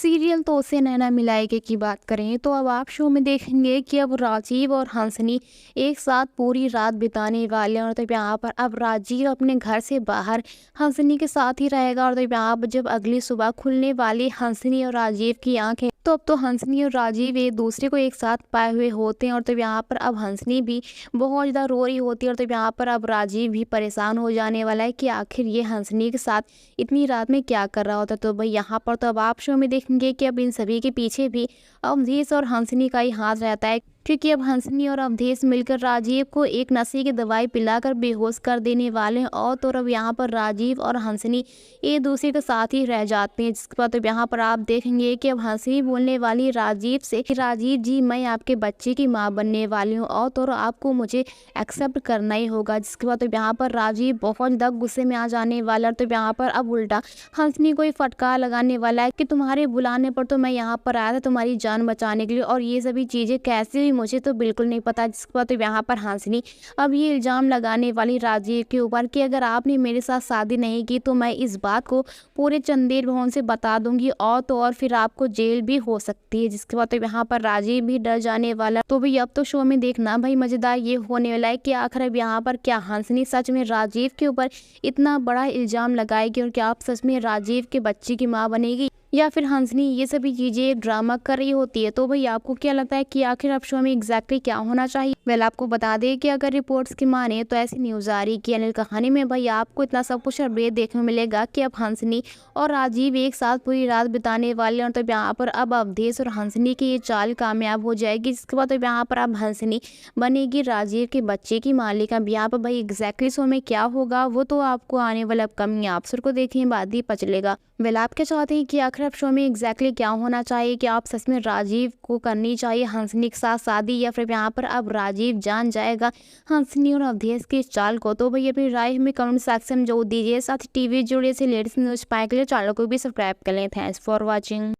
Serial तो उसे नैना मिलाएगे की बात करें तो अब आप शो में देखेंगे कि अब राजीव और हंसनी एक साथ पूरी रात बिताने वाले हैं। और तो यहाँ पर अब राजीव अपने घर से बाहर हंसनी के साथ ही रहेगा। और तो यहाँ पर जब अगली सुबह खुलने वाली हंसनी और राजीव की आंखें, तो अब तो हंसनी और राजीव एक दूसरे को एक साथ पाए हुए होते हैं। और तो यहाँ पर अब हंसनी भी बहुत ज़्यादा रो रही होती है। और तो यहाँ पर अब राजीव भी परेशान हो जाने वाला है कि आखिर ये हंसनी के साथ इतनी रात में क्या कर रहा होता है। तो भाई यहाँ पर तो अब आप शो में देखेंगे कि अब इन सभी के पीछे भी अवधेश और हंसनी का ही हाथ रहता है, क्योंकि अब हंसनी और अवधेश मिलकर राजीव को एक नशे की दवाई पिलाकर बेहोश कर देने वाले हैं। और तो अब यहाँ पर राजीव और हंसनी एक दूसरे के साथ ही रह जाते हैं, जिसके बाद अब यहाँ पर आप देखेंगे कि अब हंसनी बोलने वाली राजीव से कि राजीव जी, मैं आपके बच्चे की माँ बनने वाली हूँ और तो आपको मुझे एक्सेप्ट करना ही होगा। जिसके बाद अब यहाँ पर राजीव बहुत ज़्यादा गुस्से में आ जाने वाला है। तो यहाँ पर अब उल्टा हंसनी को ही फटकार लगाने वाला है कि तुम्हारे बुलाने पर तो मैं यहाँ पर आया था तुम्हारी जान बचाने के लिए, और ये सभी चीज़ें कैसे हुई मुझे तो बिल्कुल नहीं पता। जिसके बाद तो यहाँ पर हंसनी अब ये इल्ज़ाम लगाने वाली राजीव के ऊपर कि अगर आपने मेरे साथ शादी नहीं की तो मैं इस बात को पूरे चंदेल भवन से बता दूंगी, और तो और फिर आपको जेल भी हो सकती है। जिसके बाद तो यहाँ पर राजीव भी डर जाने वाला। तो भाई अब तो शो में देखना भाई मजेदार ये होने वाला है कि आखिर अब यहाँ पर क्या हंसनी सच में राजीव के ऊपर इतना बड़ा इल्ज़ाम लगाएगी, और क्या आप सच में राजीव के बच्चे की माँ बनेगी, या फिर हंसनी ये सभी चीजें ड्रामा कर रही होती है। तो भाई आपको क्या लगता है कि आखिर अब शो में एग्जैक्टली क्या होना चाहिए? वेल, आपको बता दें कि अगर रिपोर्ट्स की माने तो ऐसी न्यूज आ रही कि अनिल कहानी में भाई आपको इतना सब कुछ अपडेट देखने को मिलेगा कि अब हंसनी और राजीव एक साथ पूरी रात बिताने वाले हैं। और तो यहाँ पर अब अवधेश और हंसनी की ये चाल कामयाब हो जाएगी, जिसके बाद तो यहाँ पर अब हंसनी बनेगी राजीव के बच्चे की मालिक। अब यहाँ पर भाई एग्जैक्टली शो में क्या होगा वो तो आपको आने वाले अपकमिंग एपिसोड को देखने के बाद ही पता चलेगा। वेल, आप क्या चाहते हैं कि आखिर अब शो में एग्जैक्टली क्या होना चाहिए? कि आप सच में राजीव को करनी चाहिए हंसनी के साथ शादी, या फिर यहाँ पर अब राजीव जान जाएगा हंसनी और अवधेश की इस चाल को? तो भाई अपनी राय हमें कमेंट सेक्शन में जरूर दीजिए। साथ ही टीवी जुड़े से लेटेस्ट न्यूज पाने के लिए चैनल को भी सब्सक्राइब कर लें। Thanks for watching.